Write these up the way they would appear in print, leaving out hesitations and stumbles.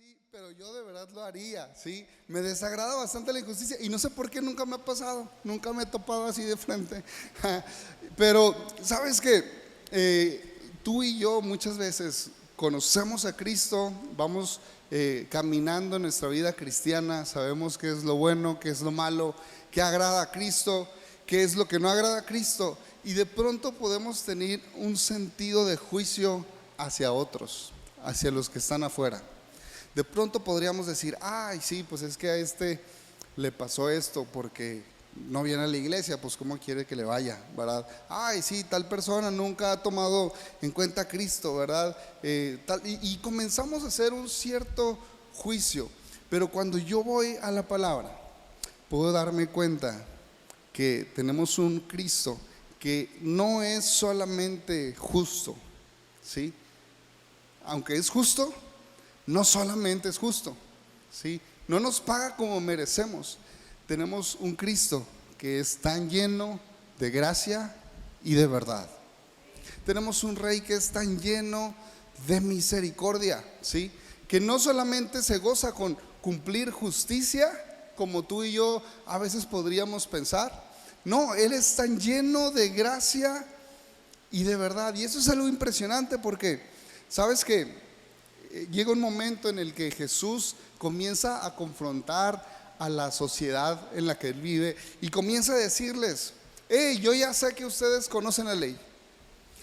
Sí, pero yo de verdad lo haría, ¿sí? Me desagrada bastante la injusticia y no sé por qué nunca me ha pasado, nunca me he topado así de frente. Pero, ¿sabes qué? Tú y yo muchas veces conocemos a Cristo, vamos caminando en nuestra vida cristiana, sabemos qué es lo bueno, qué es lo malo, qué agrada a Cristo, qué es lo que no agrada a Cristo, y de pronto podemos tener un sentido de juicio hacia otros, hacia los que están afuera. De pronto podríamos decir, ay, sí, pues es que a este le pasó esto porque no viene a la iglesia, pues cómo quiere que le vaya, ¿verdad? Ay, sí, tal persona nunca ha tomado en cuenta a Cristo, ¿verdad? Y comenzamos a hacer un cierto juicio, pero cuando yo voy a la palabra, puedo darme cuenta que tenemos un Cristo que no es solamente justo, ¿sí? Aunque es justo, no solamente es justo, ¿sí? No nos paga como merecemos. Tenemos un Cristo que es tan lleno de gracia y de verdad. Tenemos un Rey que es tan lleno de misericordia, ¿sí? Que no solamente se goza con cumplir justicia, como tú y yo a veces podríamos pensar. No, Él es tan lleno de gracia y de verdad. Y eso es algo impresionante porque, ¿sabes qué? Llega un momento en el que Jesús comienza a confrontar a la sociedad en la que Él vive y comienza a decirles, hey, yo ya sé que ustedes conocen la ley.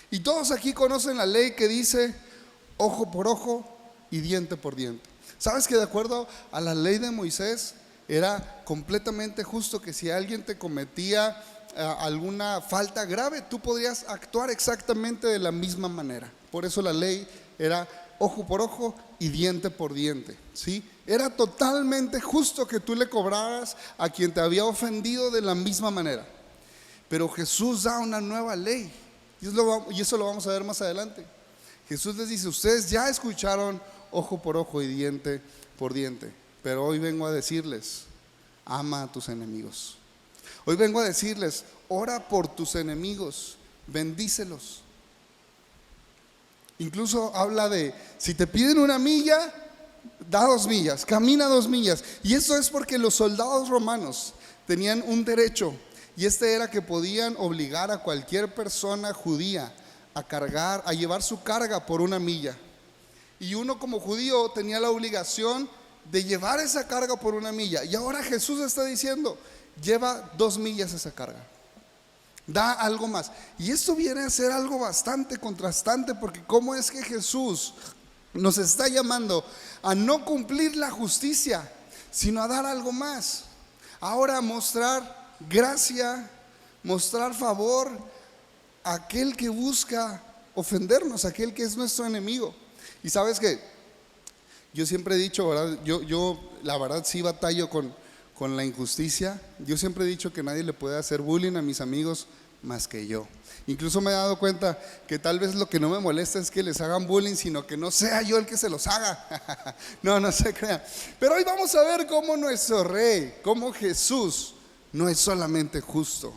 Y todos aquí conocen la ley que dice ojo por ojo y diente por diente. ¿Sabes que de acuerdo a la ley de Moisés era completamente justo que si alguien te cometía alguna falta grave, tú podrías actuar exactamente de la misma manera? Por eso la ley era ojo por ojo y diente por diente, ¿sí? Era totalmente justo que tú le cobraras a quien te había ofendido de la misma manera. Pero Jesús da una nueva ley y eso lo vamos a ver más adelante. Jesús les dice, ustedes ya escucharon ojo por ojo y diente por diente, pero hoy vengo a decirles, ama a tus enemigos. Hoy vengo a decirles, ora por tus enemigos, bendícelos. Incluso habla de, si te piden una milla, da 2 millas, camina 2 millas. Y eso es porque los soldados romanos tenían un derecho, y este era que podían obligar a cualquier persona judía a cargar, a llevar su carga por 1 milla. Y uno como judío tenía la obligación de llevar esa carga por 1 milla. Y ahora Jesús está diciendo, lleva 2 millas esa carga. Da algo más. Y esto viene a ser algo bastante contrastante, porque cómo es que Jesús nos está llamando a no cumplir la justicia, sino a dar algo más. Ahora mostrar gracia, mostrar favor a aquel que busca ofendernos, a aquel que es nuestro enemigo. Y sabes que yo siempre he dicho, ¿verdad? Yo la verdad sí batallo con la injusticia. Yo siempre he dicho que nadie le puede hacer bullying a mis amigos más que yo. Incluso me he dado cuenta que tal vez lo que no me molesta es que les hagan bullying, sino que no sea yo el que se los haga. No se crean. Pero hoy vamos a ver cómo nuestro Rey, cómo Jesús no es solamente justo,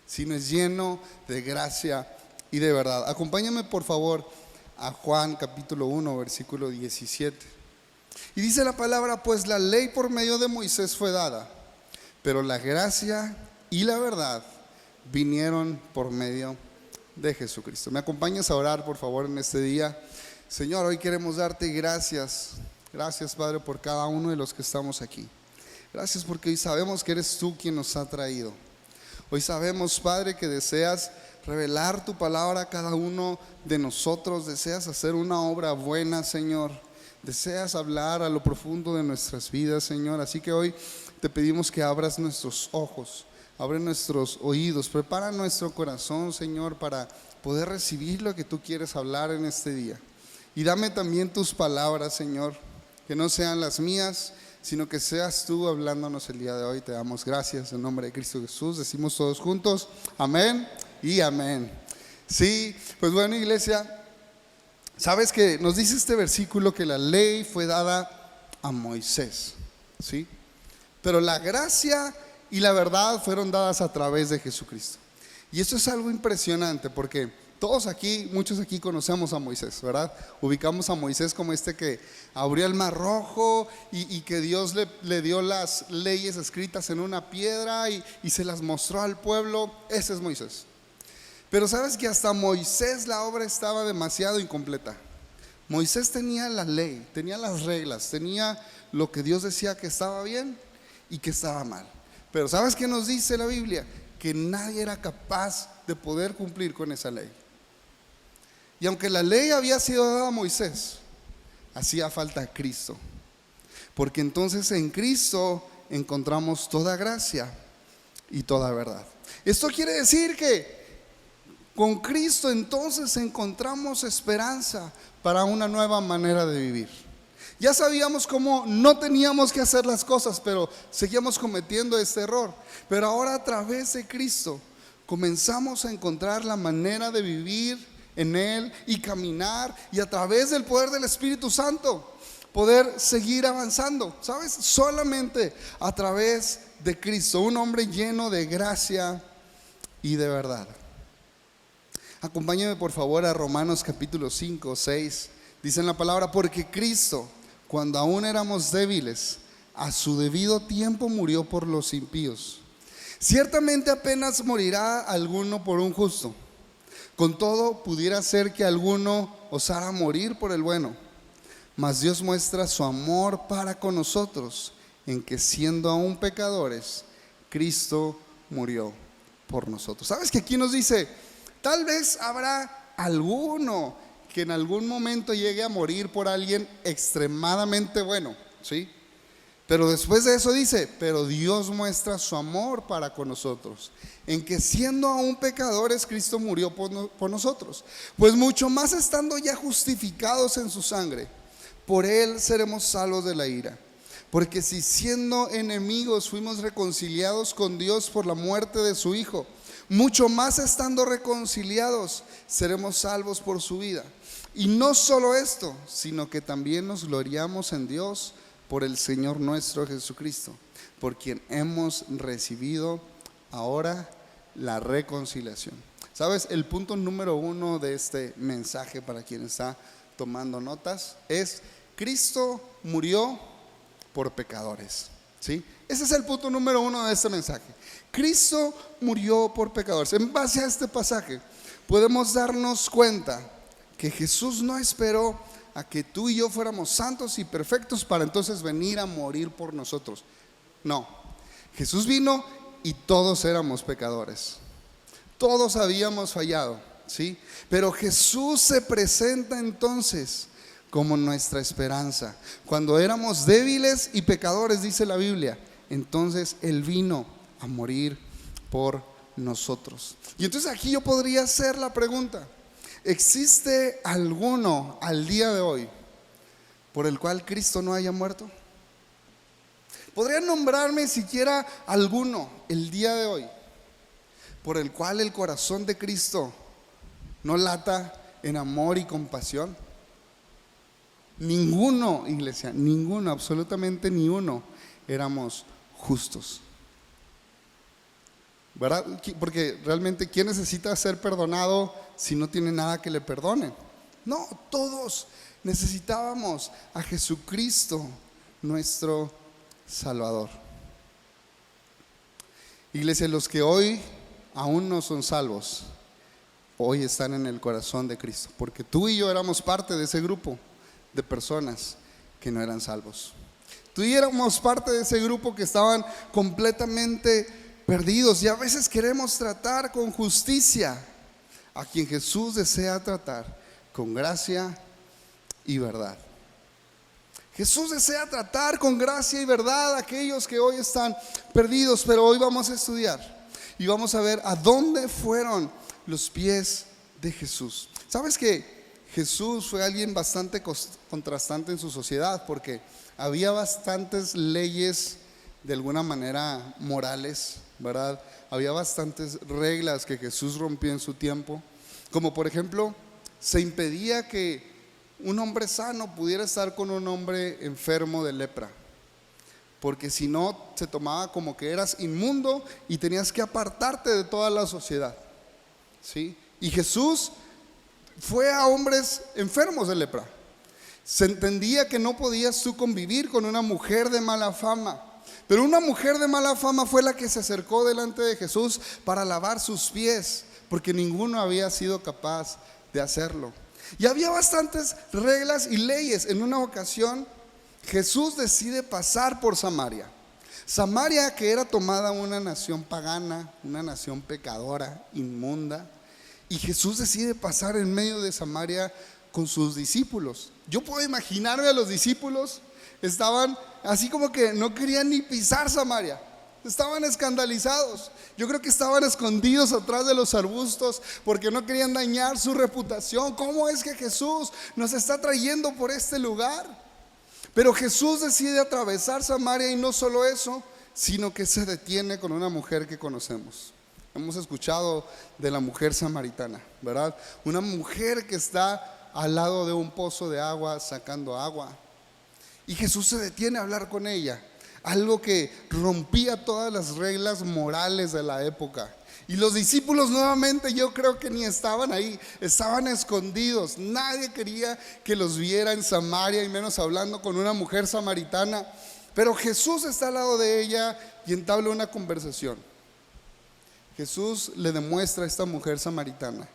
sino es lleno de gracia y de verdad. Acompáñame por favor a Juan capítulo 1 versículo 17. Y dice la palabra, pues la ley por medio de Moisés fue dada, pero la gracia y la verdad vinieron por medio de Jesucristo. ¿Me acompañas a orar por favor en este día? Señor, hoy queremos darte gracias. Gracias, Padre, por cada uno de los que estamos aquí. Gracias porque hoy sabemos que eres tú quien nos ha traído. Hoy sabemos, Padre, que deseas revelar tu palabra a cada uno de nosotros. Deseas hacer una obra buena, Señor. Deseas hablar a lo profundo de nuestras vidas, Señor. Así que hoy te pedimos que abras nuestros ojos, abre nuestros oídos, prepara nuestro corazón, Señor, para poder recibir lo que tú quieres hablar en este día. Y dame también tus palabras, Señor, que no sean las mías, sino que seas tú hablándonos el día de hoy. Te damos gracias en nombre de Cristo Jesús. Decimos todos juntos, amén y amén. Sí, pues bueno, iglesia, sabes que nos dice este versículo que la ley fue dada a Moisés, ¿sí? Pero la gracia y la verdad fueron dadas a través de Jesucristo. Y eso es algo impresionante porque todos aquí, muchos aquí conocemos a Moisés, ¿verdad? Ubicamos a Moisés como este que abrió el mar rojo y que Dios le dio las leyes escritas en una piedra y se las mostró al pueblo. Ese es Moisés. Pero sabes que hasta Moisés la obra estaba demasiado incompleta. Moisés tenía la ley, tenía las reglas, tenía lo que Dios decía que estaba bien y que estaba mal. Pero ¿sabes qué nos dice la Biblia? Que nadie era capaz de poder cumplir con esa ley. Y aunque la ley había sido dada a Moisés, hacía falta Cristo. Porque entonces en Cristo encontramos toda gracia y toda verdad. Esto quiere decir que con Cristo entonces encontramos esperanza para una nueva manera de vivir. Ya sabíamos cómo no teníamos que hacer las cosas, pero seguíamos cometiendo este error. Pero ahora a través de Cristo comenzamos a encontrar la manera de vivir en Él y caminar, y a través del poder del Espíritu Santo poder seguir avanzando. ¿Sabes? Solamente a través de Cristo, un hombre lleno de gracia y de verdad. Acompáñame por favor a Romanos capítulo 5, 6. Dice en la palabra: porque Cristo, cuando aún éramos débiles, a su debido tiempo murió por los impíos. Ciertamente apenas morirá alguno por un justo. Con todo, pudiera ser que alguno osara morir por el bueno. Mas Dios muestra su amor para con nosotros, en que siendo aún pecadores, Cristo murió por nosotros. ¿Sabes que aquí nos dice? Tal vez habrá alguno que en algún momento llegue a morir por alguien extremadamente bueno, ¿sí? Pero después de eso dice: pero Dios muestra su amor para con nosotros, en que siendo aún pecadores, Cristo murió por nosotros. Pues mucho más estando ya justificados en su sangre, por Él seremos salvos de la ira. Porque si siendo enemigos fuimos reconciliados con Dios por la muerte de su Hijo, mucho más estando reconciliados seremos salvos por su vida. Y no solo esto, sino que también nos gloriamos en Dios por el Señor nuestro Jesucristo, por quien hemos recibido ahora la reconciliación. ¿Sabes? El punto número 1 de este mensaje, para quien está tomando notas, es: Cristo murió por pecadores, ¿sí? Ese es el punto número 1 de este mensaje. Cristo murió por pecadores. En base a este pasaje podemos darnos cuenta que Jesús no esperó a que tú y yo fuéramos santos y perfectos para entonces venir a morir por nosotros. No, Jesús vino y todos éramos pecadores. Todos habíamos fallado, ¿sí? Pero Jesús se presenta entonces como nuestra esperanza. Cuando éramos débiles y pecadores, dice la Biblia, entonces Él vino a morir por nosotros. Y entonces aquí yo podría hacer la pregunta: ¿existe alguno al día de hoy por el cual Cristo no haya muerto? ¿Podrían nombrarme siquiera alguno el día de hoy por el cual el corazón de Cristo no lata en amor y compasión? Ninguno, iglesia, ninguno, absolutamente ni uno éramos justos, ¿verdad? Porque realmente, ¿quién necesita ser perdonado si no tiene nada que le perdone? No, todos necesitábamos a Jesucristo, nuestro Salvador. Iglesia, los que hoy aún no son salvos, hoy están en el corazón de Cristo, porque tú y yo éramos parte de ese grupo de personas que no eran salvos. Tú y yo éramos parte de ese grupo que estaban completamente perdidos, y a veces queremos tratar con justicia a quien Jesús desea tratar con gracia y verdad. Jesús desea tratar con gracia y verdad a aquellos que hoy están perdidos, pero hoy vamos a estudiar y vamos a ver a dónde fueron los pies de Jesús. ¿Sabes que Jesús fue alguien bastante contrastante en su sociedad? Porque había bastantes leyes de alguna manera morales, ¿verdad? Había bastantes reglas que Jesús rompió en su tiempo, como por ejemplo, se impedía que un hombre sano pudiera estar con un hombre enfermo de lepra, porque si no se tomaba como que eras inmundo y tenías que apartarte de toda la sociedad, ¿sí? Y Jesús fue a hombres enfermos de lepra. Se entendía que no podías tú convivir con una mujer de mala fama. Pero una mujer de mala fama fue la que se acercó delante de Jesús para lavar sus pies, porque ninguno había sido capaz de hacerlo. Y había bastantes reglas y leyes. En una ocasión, Jesús decide pasar por Samaria. Samaria, que era tomada una nación pagana, una nación pecadora, inmunda. Y Jesús decide pasar en medio de Samaria con sus discípulos. Yo puedo imaginarme a los discípulos, estaban así como que no querían ni pisar Samaria. Estaban escandalizados. Yo creo que estaban escondidos atrás de los arbustos porque no querían dañar su reputación. ¿Cómo es que Jesús nos está trayendo por este lugar? Pero Jesús decide atravesar Samaria, y no solo eso, sino que se detiene con una mujer que conocemos. Hemos escuchado de la mujer samaritana, ¿verdad? Una mujer que está al lado de un pozo de agua sacando agua. Y Jesús se detiene a hablar con ella. Algo que rompía todas las reglas morales de la época. Y los discípulos nuevamente, yo creo que ni estaban ahí, estaban escondidos. Nadie quería que los viera en Samaria, y menos hablando con una mujer samaritana. Pero Jesús está al lado de ella y entabla una conversación. Jesús le demuestra a esta mujer samaritana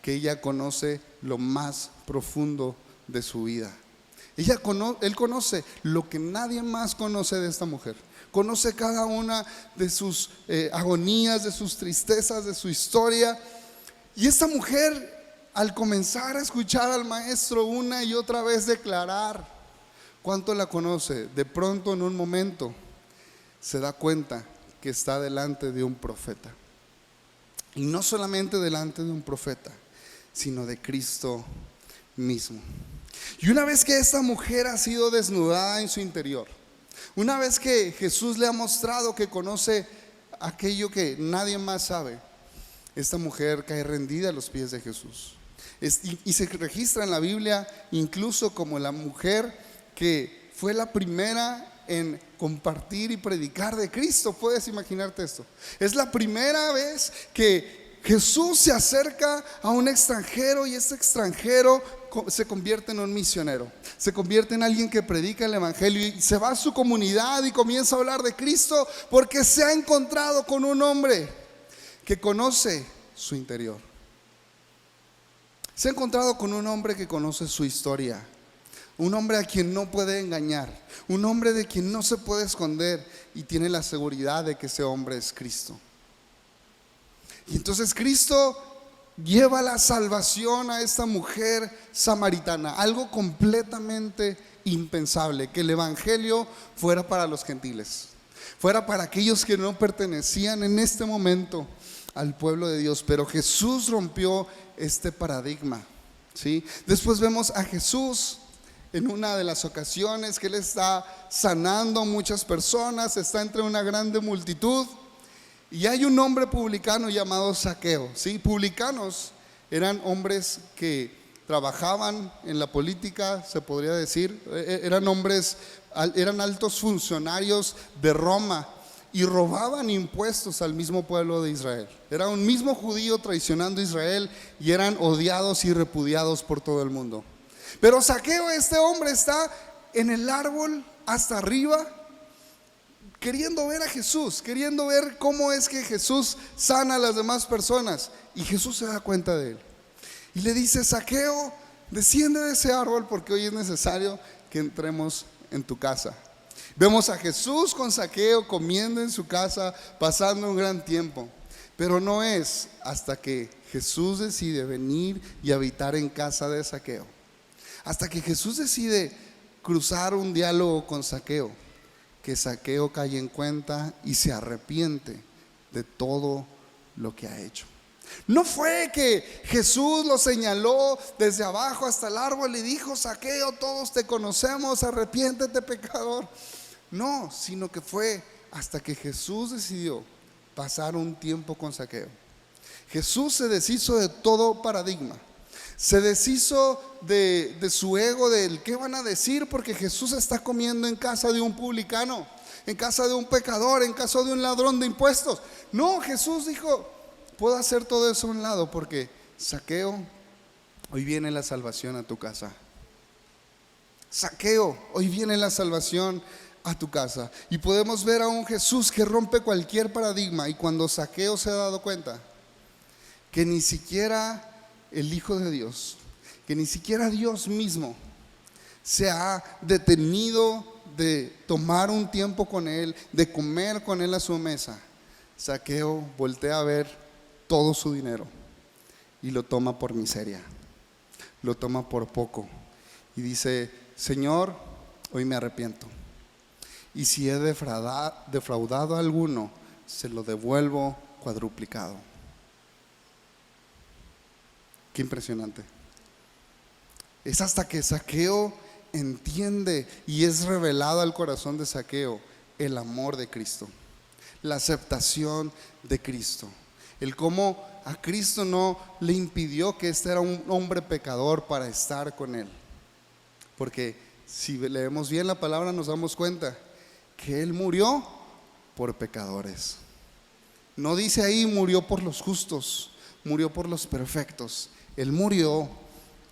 que ella conoce lo más profundo de su vida. Él conoce lo que nadie más conoce de esta mujer. Conoce cada una de sus agonías, de sus tristezas, de su historia. Y esta mujer, al comenzar a escuchar al maestro una y otra vez declarar cuánto la conoce, de pronto en un momento se da cuenta que está delante de un profeta. Y no solamente delante de un profeta, sino de Cristo mismo. Y una vez que esta mujer ha sido desnudada en su interior, una vez que Jesús le ha mostrado que conoce aquello que nadie más sabe, esta mujer cae rendida a los pies de Jesús. Y se registra en la Biblia incluso como la mujer que fue la primera en compartir y predicar de Cristo. Puedes imaginarte esto. Es la primera vez que Jesús se acerca a un extranjero, y este extranjero se convierte en un misionero, se convierte en alguien que predica el evangelio, y se va a su comunidad y comienza a hablar de Cristo porque se ha encontrado con un hombre que conoce su interior. Se ha encontrado con un hombre que conoce su historia, un hombre a quien no puede engañar, un hombre de quien no se puede esconder, y tiene la seguridad de que ese hombre es Cristo. Y entonces Cristo lleva la salvación a esta mujer samaritana, algo completamente impensable, que el evangelio fuera para los gentiles, fuera para aquellos que no pertenecían en este momento al pueblo de Dios. Pero Jesús rompió este paradigma, ¿sí? Después vemos a Jesús en una de las ocasiones que Él está sanando a muchas personas, está entre una grande multitud. Y hay un hombre publicano llamado Zaqueo, ¿sí? Publicanos eran hombres que trabajaban en la política, se podría decir. Eran hombres, eran altos funcionarios de Roma, y robaban impuestos al mismo pueblo de Israel. Era un mismo judío traicionando a Israel, y eran odiados y repudiados por todo el mundo. Pero Zaqueo, este hombre, está en el árbol hasta arriba, queriendo ver a Jesús, queriendo ver cómo es que Jesús sana a las demás personas. Y Jesús se da cuenta de él y le dice: Zaqueo, desciende de ese árbol, porque hoy es necesario que entremos en tu casa. Vemos a Jesús con Zaqueo comiendo en su casa, pasando un gran tiempo. Pero no es hasta que Jesús decide venir y habitar en casa de Zaqueo, hasta que Jesús decide cruzar un diálogo con Zaqueo, que Zaqueo cae en cuenta y se arrepiente de todo lo que ha hecho. No fue que Jesús lo señaló desde abajo hasta el árbol y dijo: Zaqueo, todos te conocemos, arrepiéntete, pecador. No, sino que fue hasta que Jesús decidió pasar un tiempo con Zaqueo. Jesús se deshizo de todo paradigma, se deshizo de su ego, del qué van a decir, porque Jesús está comiendo en casa de un publicano, en casa de un pecador, en casa de un ladrón de impuestos. No, Jesús dijo: puedo hacer todo eso a un lado, porque Zaqueo hoy viene la salvación a tu casa. Zaqueo, hoy viene la salvación a tu casa. Y podemos ver a un Jesús que rompe cualquier paradigma. Y cuando Zaqueo se ha dado cuenta que ni siquiera el Hijo de Dios, que ni siquiera Dios mismo se ha detenido de tomar un tiempo con él, de comer con él a su mesa, Zaqueo voltea a ver todo su dinero y lo toma por miseria, lo toma por poco y dice: Señor, hoy me arrepiento, y si he defraudado a alguno, se lo devuelvo cuadruplicado. Qué impresionante. Es hasta que Zaqueo entiende y es revelado al corazón de Zaqueo el amor de Cristo, la aceptación de Cristo, el cómo a Cristo no le impidió que este era un hombre pecador para estar con él. Porque si leemos bien la palabra nos damos cuenta que él murió por pecadores. No dice ahí murió por los justos, murió por los perfectos. Él murió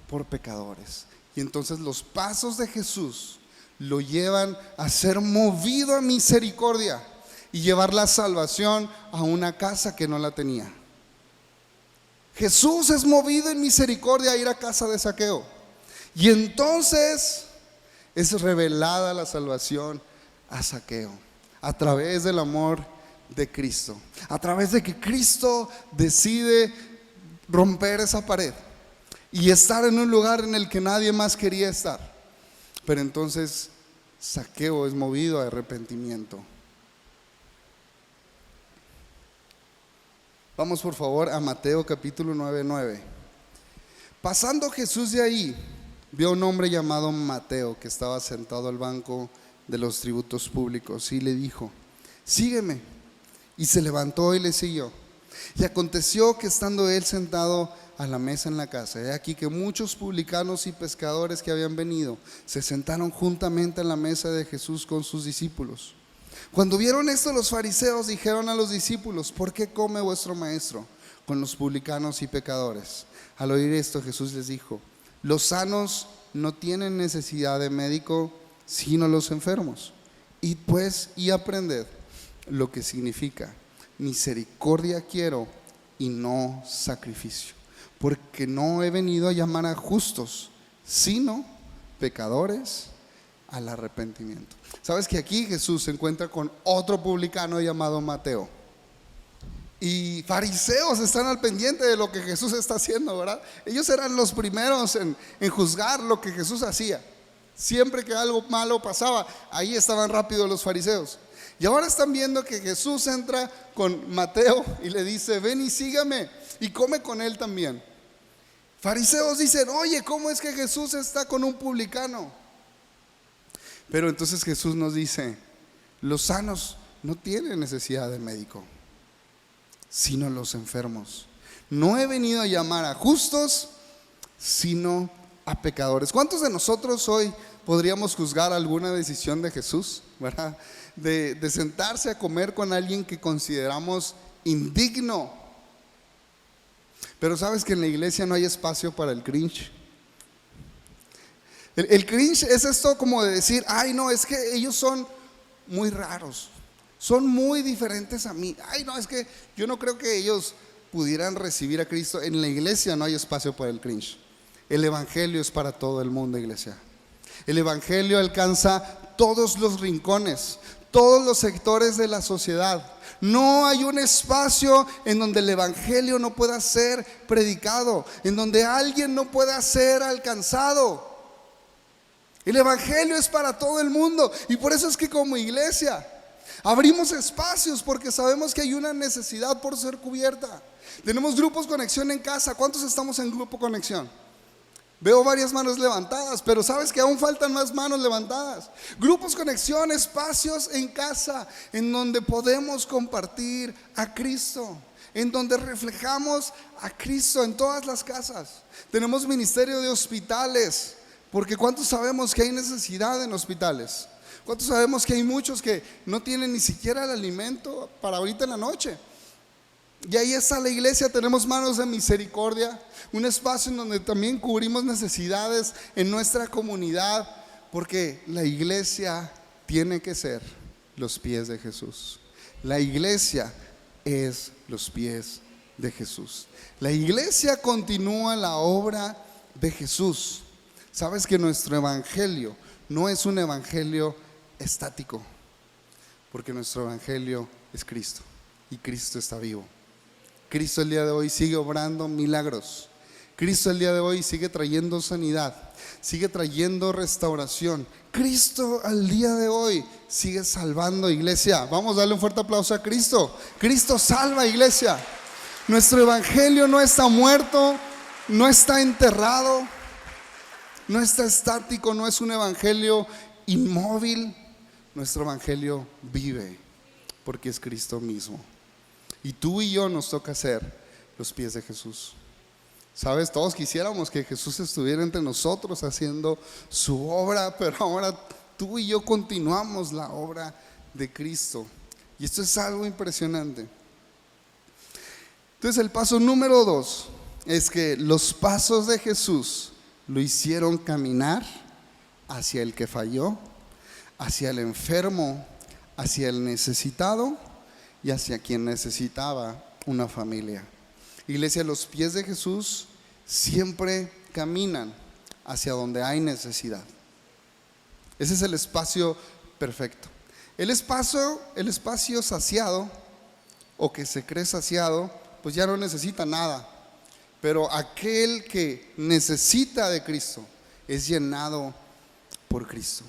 por pecadores. Y entonces los pasos de Jesús lo llevan a ser movido a misericordia y llevar la salvación a una casa que no la tenía. Jesús es movido en misericordia a ir a casa de Zaqueo. Y entonces es revelada la salvación a Zaqueo a través del amor de Cristo, a través de que Cristo decide romper esa pared y estar en un lugar en el que nadie más quería estar. Pero entonces Zaqueo es movido a arrepentimiento. Vamos por favor a Mateo capítulo 9:9. Pasando Jesús de ahí, vio a un hombre llamado Mateo que estaba sentado al banco de los tributos públicos y le dijo: sígueme. Y se levantó y le siguió. Y aconteció que estando él sentado a la mesa en la casa, he aquí que muchos publicanos y pescadores que habían venido se sentaron juntamente en la mesa de Jesús con sus discípulos. Cuando vieron esto, los fariseos dijeron a los discípulos: ¿por qué come vuestro maestro con los publicanos y pecadores? Al oír esto, Jesús les dijo: los sanos no tienen necesidad de médico, sino los enfermos. Id pues y aprended lo que significa: misericordia quiero y no sacrificio, porque no he venido a llamar a justos, sino pecadores al arrepentimiento. Sabes que aquí Jesús se encuentra con otro publicano llamado Mateo, y fariseos están al pendiente de lo que Jesús está haciendo, ¿verdad? Ellos eran los primeros en juzgar lo que Jesús hacía. Siempre que algo malo pasaba, ahí estaban rápidos los fariseos. Y ahora están viendo que Jesús entra con Mateo y le dice: ven y sígame, y come con él también. Fariseos dicen: oye, ¿cómo es que Jesús está con un publicano? Pero entonces Jesús nos dice: los sanos no tienen necesidad de médico, sino los enfermos. No he venido a llamar a justos, sino a pecadores. ¿Cuántos de nosotros hoy podríamos juzgar alguna decisión de Jesús, ¿verdad? De sentarse a comer con alguien que consideramos indigno. Pero sabes que en la iglesia no hay espacio para el cringe. El cringe es esto como de decir: ay no, es que ellos son muy raros, son muy diferentes a mí. Ay no, es que yo no creo que ellos pudieran recibir a Cristo. En la iglesia no hay espacio para el cringe. El evangelio es para todo el mundo, iglesia. El evangelio alcanza todos los rincones, todos los sectores de la sociedad. No hay un espacio en donde el evangelio no pueda ser predicado, en donde alguien no pueda ser alcanzado. El evangelio es para todo el mundo, y por eso es que como iglesia abrimos espacios, porque sabemos que hay una necesidad por ser cubierta. Tenemos grupos conexión en casa. ¿Cuántos estamos en grupo conexión? Veo varias manos levantadas, pero sabes que aún faltan más manos levantadas. Grupos conexión, espacios en casa en donde podemos compartir a Cristo, en donde reflejamos a Cristo en todas las casas. Tenemos ministerio de hospitales, porque ¿cuántos sabemos que hay necesidad en hospitales? ¿Cuántos sabemos que hay muchos que no tienen ni siquiera el alimento para ahorita en la noche? Y ahí está la iglesia, tenemos manos de misericordia, un espacio en donde también cubrimos necesidades en nuestra comunidad, porque la iglesia tiene que ser los pies de Jesús. La iglesia es los pies de Jesús. La iglesia continúa la obra de Jesús. Sabes que nuestro evangelio no es un evangelio estático, porque nuestro evangelio es Cristo y Cristo está vivo. Cristo el día de hoy sigue obrando milagros. Cristo el día de hoy sigue trayendo sanidad, sigue trayendo restauración. Cristo al día de hoy sigue salvando, iglesia. Vamos a darle un fuerte aplauso a Cristo. Cristo salva, iglesia. Nuestro evangelio no está muerto, no está enterrado, no está estático, no es un evangelio inmóvil. Nuestro evangelio vive porque es Cristo mismo. Y tú y yo nos toca ser los pies de Jesús. Sabes, todos quisiéramos que Jesús estuviera entre nosotros haciendo su obra, pero ahora tú y yo continuamos la obra de Cristo. Y esto es algo impresionante. Entonces el paso número 2 es que los pasos de Jesús lo hicieron caminar hacia el que falló, hacia el enfermo, hacia el necesitado y hacia quien necesitaba una familia. Iglesia, los pies de Jesús siempre caminan hacia donde hay necesidad. Ese es el espacio perfecto. El espacio saciado, o que se cree saciado, pues ya no necesita nada. Pero aquel que necesita de Cristo es llenado por Cristo.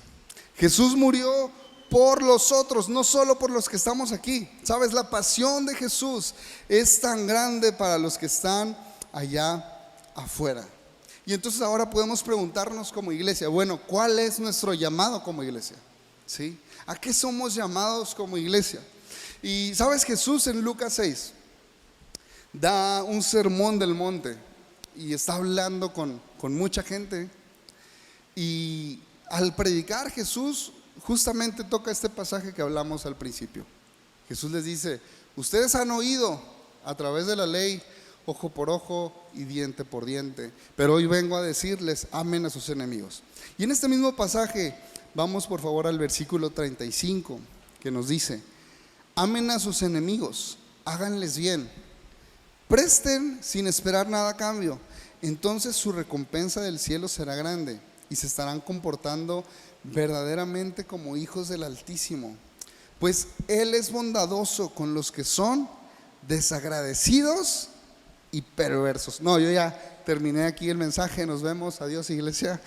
Jesús murió por los otros, no solo por los que estamos aquí. Sabes, la pasión de Jesús es tan grande para los que están allá afuera. Y entonces ahora podemos preguntarnos como iglesia, bueno, ¿cuál es nuestro llamado como iglesia? ¿Sí? ¿A qué somos llamados como iglesia? Y sabes, Jesús en Lucas 6 da un sermón del monte y está hablando con mucha gente, y al predicar Jesús justamente toca este pasaje que hablamos al principio. Jesús les dice: ustedes han oído a través de la ley ojo por ojo y diente por diente, pero hoy vengo a decirles: amen a sus enemigos. Y en este mismo pasaje vamos por favor al versículo 35, que nos dice: amen a sus enemigos, háganles bien, presten sin esperar nada a cambio, entonces su recompensa del cielo será grande y se estarán comportando verdaderamente como hijos del Altísimo, pues Él es bondadoso con los que son desagradecidos y perversos. No, yo ya terminé aquí el mensaje, nos vemos, adiós iglesia.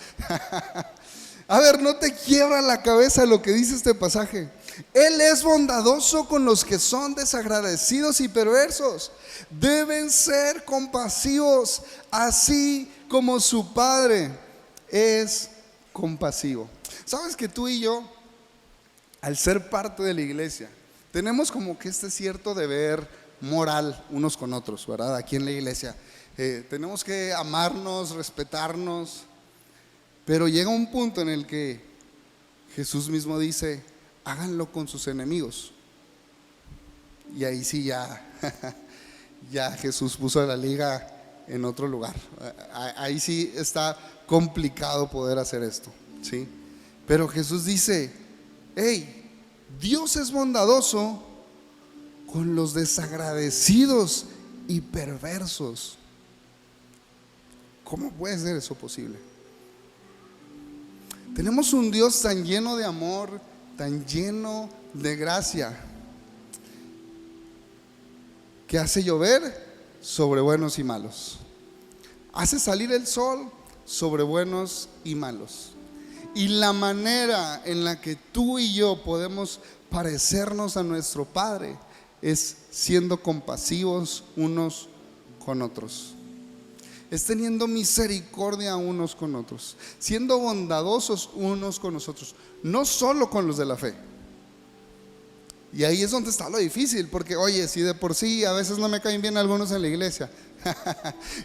A ver, no te quiebra la cabeza lo que dice este pasaje. Él es bondadoso con los que son desagradecidos y perversos. Deben ser compasivos, así como su Padre es compasivo. Sabes que tú y yo, al ser parte de la iglesia, tenemos como que este cierto deber moral unos con otros, ¿verdad? Aquí en la iglesia tenemos que amarnos, respetarnos, pero llega un punto en el que Jesús mismo dice: háganlo con sus enemigos. Y ahí sí ya Jesús puso la liga en otro lugar. Ahí sí está complicado poder hacer esto, ¿sí? Pero Jesús dice: hey, Dios es bondadoso con los desagradecidos y perversos. ¿Cómo puede ser eso posible? Tenemos un Dios tan lleno de amor, tan lleno de gracia, que hace llover sobre buenos y malos, hace salir el sol sobre buenos y malos. Y la manera en la que tú y yo podemos parecernos a nuestro Padre es siendo compasivos unos con otros, es teniendo misericordia unos con otros, siendo bondadosos unos con nosotros, no solo con los de la fe. Y ahí es donde está lo difícil, porque oye, si de por sí a veces no me caen bien algunos en la iglesia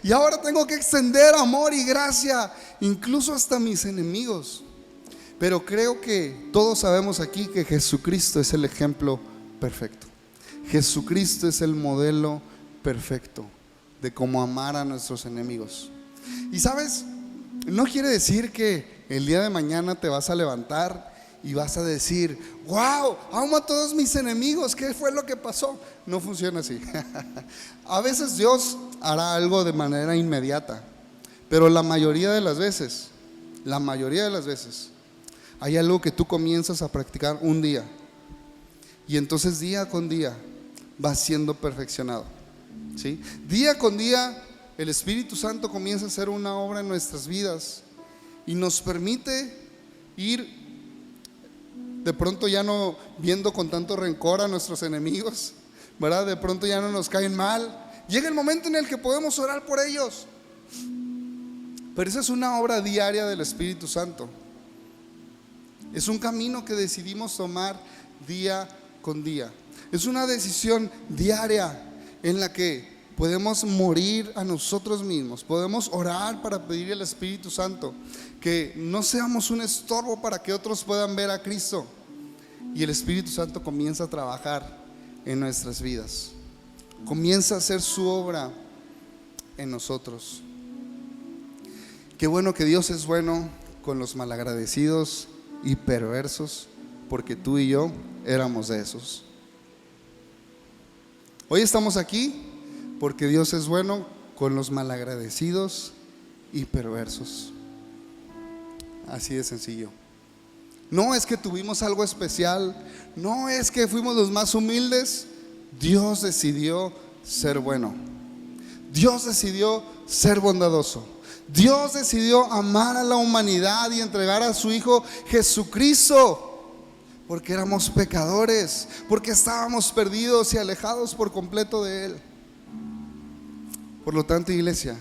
y ahora tengo que extender amor y gracia incluso hasta mis enemigos. Pero creo que todos sabemos aquí que Jesucristo es el ejemplo perfecto. Jesucristo es el modelo perfecto de cómo amar a nuestros enemigos. Y sabes, no quiere decir que el día de mañana te vas a levantar y vas a decir: wow, amo a todos mis enemigos, ¿qué fue lo que pasó? No funciona así. A veces Dios hará algo de manera inmediata, pero la mayoría de las veces hay algo que tú comienzas a practicar un día, y entonces día con día vas siendo perfeccionado, ¿sí? Día con día el Espíritu Santo comienza a hacer una obra en nuestras vidas y nos permite ir de pronto ya no viendo con tanto rencor a nuestros enemigos, ¿verdad? De pronto ya no nos caen mal. Llega el momento en el que podemos orar por ellos. Pero esa es una obra diaria del Espíritu Santo. Es un camino que decidimos tomar día con día. Es una decisión diaria en la que podemos morir a nosotros mismos. Podemos orar para pedir al Espíritu Santo que no seamos un estorbo para que otros puedan ver a Cristo. Y el Espíritu Santo comienza a trabajar en nuestras vidas. Comienza a hacer su obra en nosotros. Qué bueno que Dios es bueno con los malagradecidos y perversos, porque tú y yo éramos de esos. Hoy estamos aquí porque Dios es bueno con los malagradecidos y perversos. Así de sencillo. No es que tuvimos algo especial, no es que fuimos los más humildes. Dios decidió ser bueno. Dios decidió ser bondadoso. Dios decidió amar a la humanidad y entregar a su Hijo Jesucristo, porque éramos pecadores, porque estábamos perdidos y alejados por completo de Él. Por lo tanto, iglesia,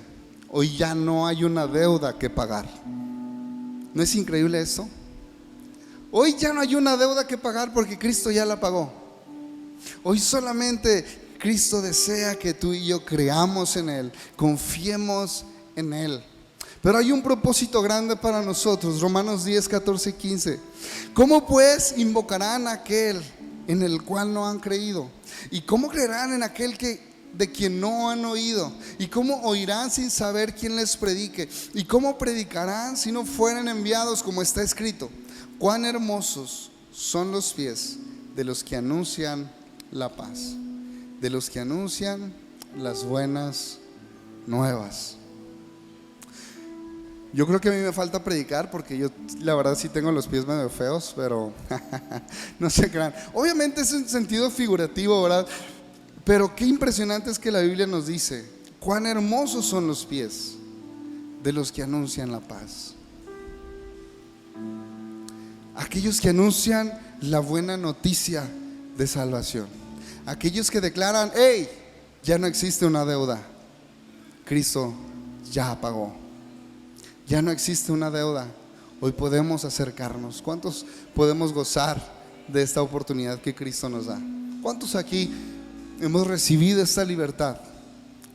hoy ya no hay una deuda que pagar. ¿No es increíble eso? Hoy ya no hay una deuda que pagar porque Cristo ya la pagó. Hoy solamente Cristo desea que tú y yo creamos en Él, confiemos en Él. Pero hay un propósito grande para nosotros. Romanos 10, 14 y 15. ¿Cómo pues invocarán a aquel en el cual no han creído? ¿Y cómo creerán en aquel de quien no han oído? ¿Y cómo oirán sin saber quién les predique? ¿Y cómo predicarán si no fueren enviados? Como está escrito: cuán hermosos son los pies de los que anuncian la paz, de los que anuncian las buenas nuevas. Yo creo que a mí me falta predicar, porque yo la verdad sí tengo los pies medio feos, pero no se crean. Obviamente es en sentido figurativo, ¿verdad? Pero qué impresionante es que la Biblia nos dice: cuán hermosos son los pies de los que anuncian la paz. Aquellos que anuncian la buena noticia de salvación. Aquellos que declaran: hey, ya no existe una deuda, Cristo ya pagó. Ya no existe una deuda, hoy podemos acercarnos. ¿Cuántos podemos gozar de esta oportunidad que Cristo nos da? ¿Cuántos aquí hemos recibido esta libertad,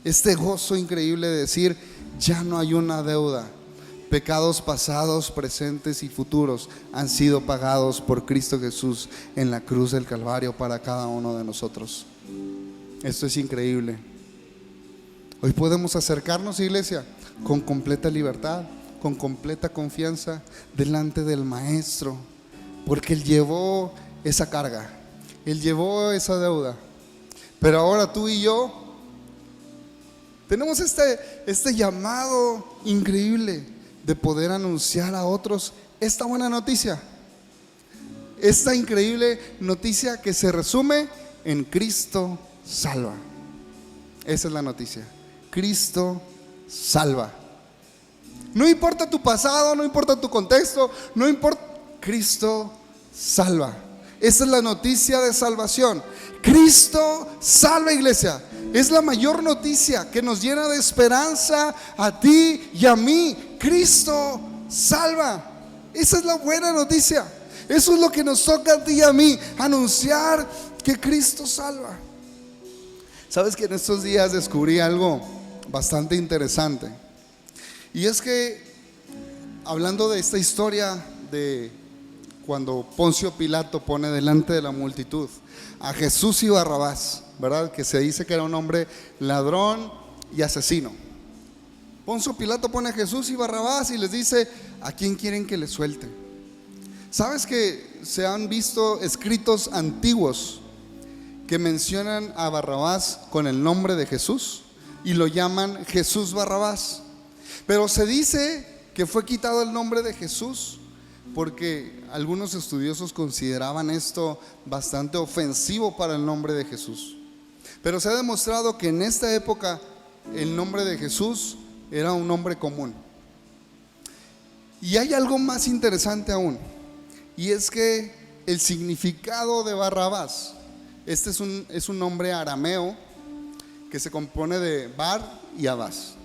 este gozo increíble de decir: ya no hay una deuda? Pecados pasados, presentes y futuros han sido pagados por Cristo Jesús en la cruz del Calvario para cada uno de nosotros. Esto es increíble. Hoy podemos acercarnos, iglesia, con completa libertad, con completa confianza delante del Maestro, porque Él llevó esa carga, Él llevó esa deuda. Pero ahora tú y yo tenemos este llamado increíble de poder anunciar a otros esta buena noticia, esta increíble noticia que se resume en Cristo salva. Esa es la noticia: Cristo salva. No importa tu pasado, no importa tu contexto, no importa, Cristo salva. Esa es la noticia de salvación. Cristo salva, iglesia. Es la mayor noticia que nos llena de esperanza a ti y a mí. Cristo salva. Esa es la buena noticia. Eso es lo que nos toca a ti y a mí, anunciar que Cristo salva. Sabes que en estos días descubrí algo bastante interesante, y es que, hablando de esta historia de cuando Poncio Pilato pone delante de la multitud a Jesús y Barrabás, ¿verdad? Que se dice que era un hombre ladrón y asesino. Poncio Pilato pone a Jesús y Barrabás y les dice: ¿a quién quieren que le suelte? ¿Sabes que se han visto escritos antiguos que mencionan a Barrabás con el nombre de Jesús y lo llaman Jesús Barrabás? Pero se dice que fue quitado el nombre de Jesús porque algunos estudiosos consideraban esto bastante ofensivo para el nombre de Jesús. Pero se ha demostrado que en esta época el nombre de Jesús era un nombre común. Y hay algo más interesante aún, y es que el significado de Barrabás, este es un nombre arameo que se compone de Bar y Abás.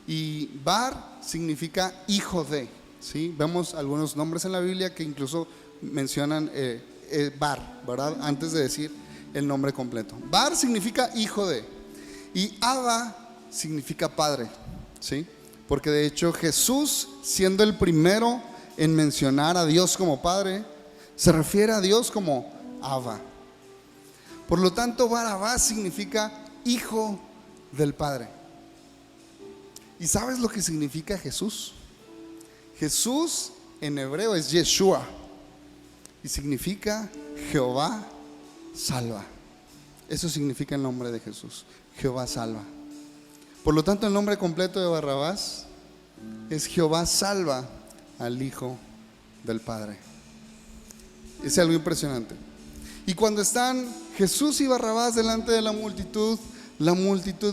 Y Bar significa hijo de, ¿sí? Vemos algunos nombres en la Biblia que incluso mencionan Bar, ¿verdad? Antes de decir el nombre completo. Bar significa hijo de, y Abba significa padre, ¿sí? Porque de hecho Jesús, siendo el primero en mencionar a Dios como padre, se refiere a Dios como Abba. Por lo tanto, Barrabás significa hijo del Padre. ¿Y sabes lo que significa Jesús? Jesús en hebreo es Yeshua y significa Jehová salva. Eso significa el nombre de Jesús, Jehová salva. Por lo tanto, el nombre completo de Barrabás es Jehová salva al Hijo del Padre. Es algo impresionante. Y cuando están Jesús y Barrabás delante de la multitud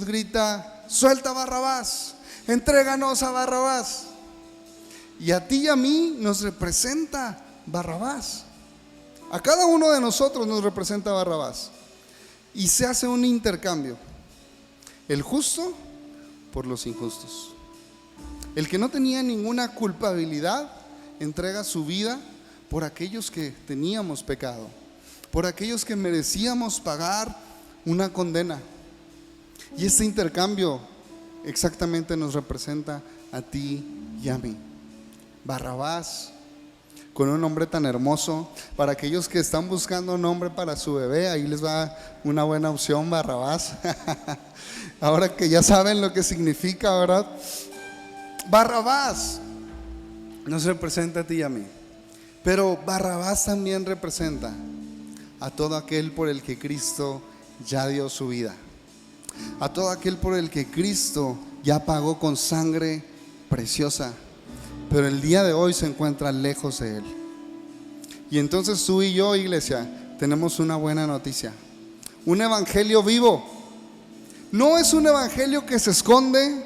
grita: suelta a Barrabás, entréganos a Barrabás. Y a ti y a mí nos representa Barrabás. A cada uno de nosotros nos representa Barrabás. Y se hace un intercambio: el justo por los injustos. El que no tenía ninguna culpabilidad entrega su vida por aquellos que teníamos pecado, por aquellos que merecíamos pagar una condena. Y este intercambio exactamente nos representa a ti y a mí. Barrabás, con un nombre tan hermoso. Para aquellos que están buscando nombre para su bebé, ahí les va una buena opción, Barrabás. Ahora que ya saben lo que significa, ¿verdad? Barrabás nos representa a ti y a mí, pero Barrabás también representa a todo aquel por el que Cristo ya dio su vida, a todo aquel por el que Cristo ya pagó con sangre preciosa, pero el día de hoy se encuentra lejos de Él. Y entonces tú y yo, iglesia, tenemos una buena noticia: un evangelio vivo. No es un evangelio que se esconde,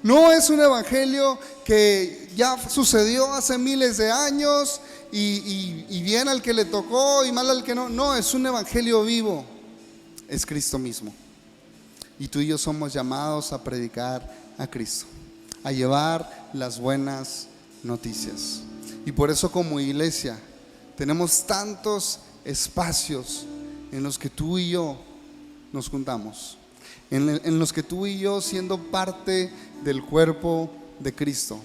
no es un evangelio que ya sucedió hace miles de años y bien al que le tocó y mal al que no. No, es un evangelio vivo, es Cristo mismo. Y tú y yo somos llamados a predicar a Cristo, a llevar las buenas noticias. Y por eso, como iglesia, tenemos tantos espacios en los que tú y yo nos juntamos, en los que tú y yo, siendo parte del cuerpo de Cristo,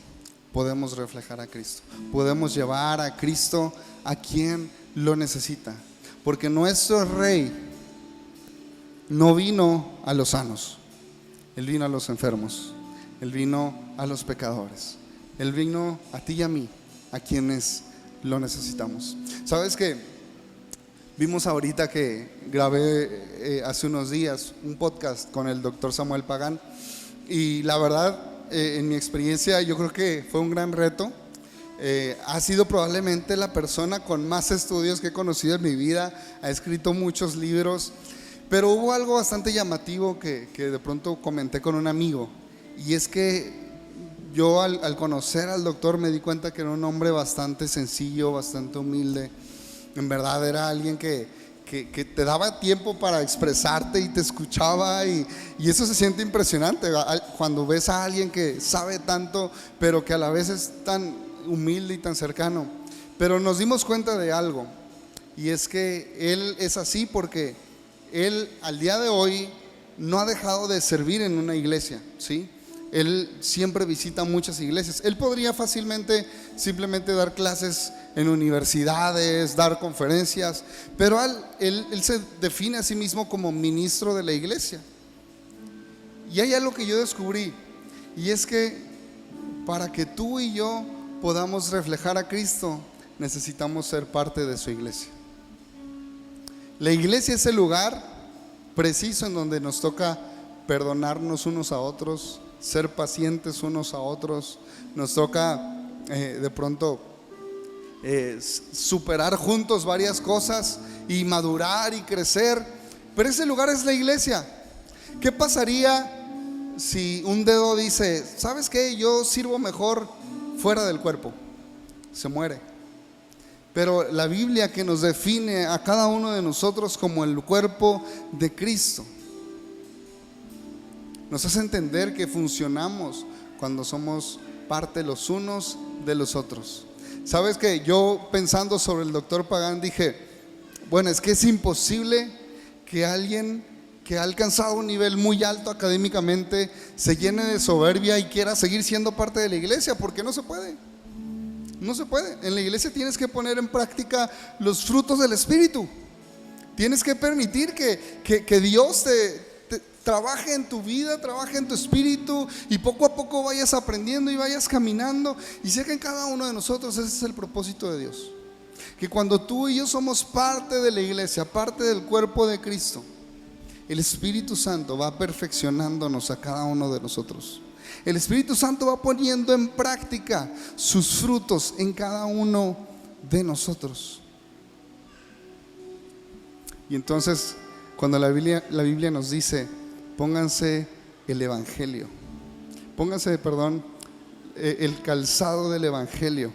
podemos reflejar a Cristo, podemos llevar a Cristo a quien lo necesita. Porque nuestro Rey no vino a los sanos, Él vino a los enfermos, Él vino a los pecadores, Él vino a ti y a mí, a quienes lo necesitamos. ¿Sabes qué? Vimos ahorita que grabé hace unos días un podcast con el doctor Samuel Pagán, y la verdad, en mi experiencia, yo creo que fue un gran reto. Ha sido probablemente la persona con más estudios que he conocido en mi vida, ha escrito muchos libros, pero hubo algo bastante llamativo que de pronto comenté con un amigo, y es que yo al conocer al doctor me di cuenta que era un hombre bastante sencillo, bastante humilde. En verdad era alguien que te daba tiempo para expresarte y te escuchaba, y eso se siente impresionante cuando ves a alguien que sabe tanto pero que a la vez es tan humilde y tan cercano. Pero nos dimos cuenta de algo, y es que él es así porque él al día de hoy no ha dejado de servir en una iglesia, ¿sí? él siempre visita muchas iglesias. Él podría fácilmente simplemente dar clases en universidades, dar conferencias, pero él se define a sí mismo como ministro de la iglesia. Y hay algo que yo descubrí, y es que para que tú y yo podamos reflejar a Cristo, necesitamos ser parte de su iglesia. La iglesia es el lugar preciso en donde nos toca perdonarnos unos a otros, ser pacientes unos a otros. Nos toca de pronto superar juntos varias cosas y madurar y crecer. Pero ese lugar es la iglesia. ¿Qué pasaría si un dedo dice: ¿sabes qué? Yo sirvo mejor fuera del cuerpo? Se muere. Pero la Biblia, que nos define a cada uno de nosotros como el cuerpo de Cristo, nos hace entender que funcionamos cuando somos parte los unos de los otros. Sabes que yo, pensando sobre el doctor Pagán, dije: bueno, es que es imposible que alguien que ha alcanzado un nivel muy alto académicamente se llene de soberbia y quiera seguir siendo parte de la iglesia, porque no se puede. No se puede. En la iglesia tienes que poner en práctica los frutos del Espíritu. Tienes que permitir que Dios te trabaje en tu vida, trabaje en tu espíritu, y poco a poco vayas aprendiendo y vayas caminando. Y sé que en cada uno de nosotros ese es el propósito de Dios, que cuando tú y yo somos parte de la iglesia, parte del cuerpo de Cristo, el Espíritu Santo va perfeccionándonos a cada uno de nosotros. El Espíritu Santo va poniendo en práctica sus frutos en cada uno de nosotros. Y entonces, cuando la Biblia nos dice: pónganse el evangelio, pónganse, el calzado del evangelio,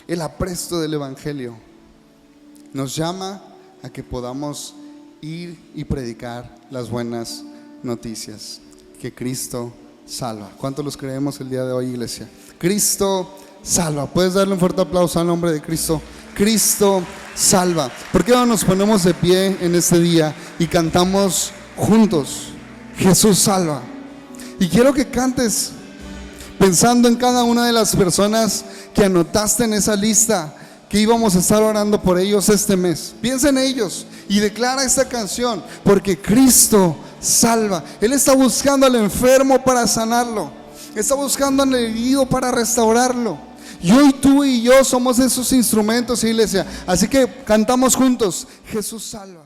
el apresto del evangelio, nos llama a que podamos ir y predicar las buenas noticias, que Cristo salva. ¿Cuántos los creemos el día de hoy, iglesia? Cristo salva. ¿Puedes darle un fuerte aplauso al nombre de Cristo? Cristo salva. ¿Por qué no nos ponemos de pie en este día y cantamos juntos: Jesús salva? Y quiero que cantes pensando en cada una de las personas que anotaste en esa lista, que íbamos a estar orando por ellos este mes. Piensa en ellos y declara esta canción: porque Cristo salva. Él está buscando al enfermo para sanarlo, está buscando al herido para restaurarlo. Y hoy tú y yo somos esos instrumentos, iglesia. Así que cantamos juntos: Jesús salva.